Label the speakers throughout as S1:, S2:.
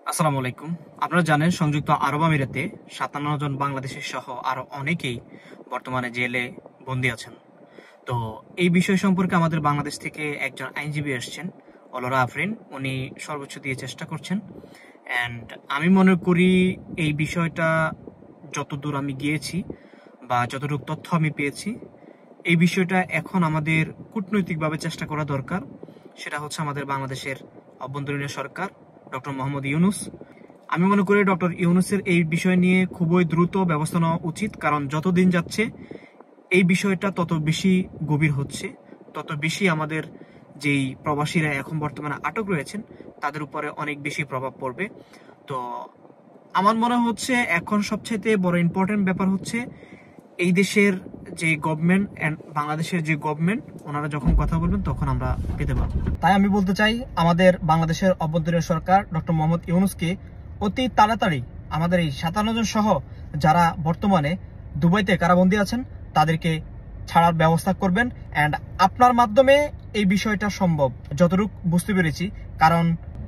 S1: আসসালামু আলাইকুম। আপনারা জানেন সংযুক্ত আরব আমিরাতে ৫৭ জন বাংলাদেশি সহ আরো অনেকেই বর্তমানে জেলে বন্দী আছেন। তো এই বিষয় সম্পর্কে আমাদের বাংলাদেশ থেকে একজন আইনজীবী এসেছেন, অলরা আফরিন। উনি সর্বোচ্চ দিয়ে চেষ্টা করছেন। অ্যান্ড আমি মনে করি এই বিষয়টা যতদূর আমি গিয়েছি বা যতটুকু তথ্য আমি পেয়েছি, এই বিষয়টা এখন আমাদের কূটনৈতিকভাবে চেষ্টা করা দরকার। সেটা হচ্ছে আমাদের বাংলাদেশের অভ্যন্তরীণ সরকার ডক্টর মোহাম্মদ ইউনুস। আমি মনে করি ডক্টর ইউনুসের এই বিষয় নিয়ে খুবই দ্রুত ব্যবস্থা নেওয়া উচিত, কারণ যত দিন যাচ্ছে এই বিষয়টা তত বেশি গভীর হচ্ছে, তত বেশি আমাদের যেই প্রবাসীরা এখন বর্তমানে আটক রয়েছেন তাদের উপরে অনেক বেশি প্রভাব পড়বে। তো আমার মনে হচ্ছে এখন সবচেয়ে বড় ইম্পর্টেন্ট ব্যাপার হচ্ছে এই দেশের যে গভর্নমেন্ট অ্যান্ড বাংলাদেশের যে গভর্নমেন্ট, ওনারা যখন কথা বলবেন তখন আমরা পেতে পারবো। তাই আমি বলতে চাই আমাদের বাংলাদেশের অভ্যন্তরীণ সরকার ডক্টর মোহাম্মদ ইউনুসকে অতি তাড়াতাড়ি আমাদের এই ৫৭ জন সহ যারা বর্তমানে দুবাইতে কারাবন্দী আছেন তাদেরকে ছাড়ার ব্যবস্থা করবেন। অ্যান্ড আপনার মাধ্যমে এই বিষয়টা সম্ভব যতটুকু বুঝতে পেরেছি, কারণ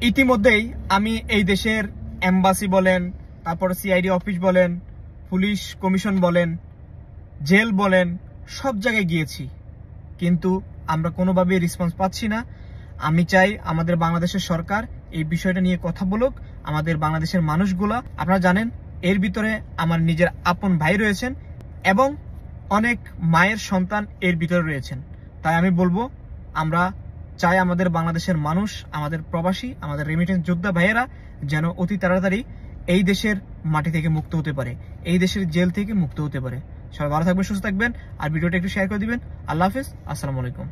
S1: ইতিমধ্যেই আমি এই দেশের এম্বাসি বলেন, তারপরে সিআইডি অফিস বলেন, পুলিশ কমিশন বলেন, জেল বলেন, সব জায়গায় গিয়েছি, কিন্তু আমরা কোনোভাবেই রেসপন্স পাচ্ছি না। আমি চাই আমাদের বাংলাদেশের সরকার এই বিষয়টা নিয়ে কথা বলুক। আমাদের বাংলাদেশের মানুষগুলা, আপনারা জানেন এর ভিতরে আমার নিজের আপন ভাই রয়েছেন এবং অনেক মায়ের সন্তান এর ভিতরে রয়েছেন। তাই আমি বলবো, আমরা চাই আমাদের বাংলাদেশের মানুষ, আমাদের প্রবাসী, আমাদের রেমিটেন্স যোদ্ধা ভাইয়েরা যেন অতি তাড়াতাড়ি এই দেশের মাটি থেকে মুক্ত হতে পারে, এই দেশের জেল থেকে মুক্ত হতে পারে। সবাই ভালো থাকবেন, সুস্থ থাকবেন, আর ভিডিওটা একটু শেয়ার করে দিবেন। আল্লাহ হাফেজ, আসসালামু আলাইকুম।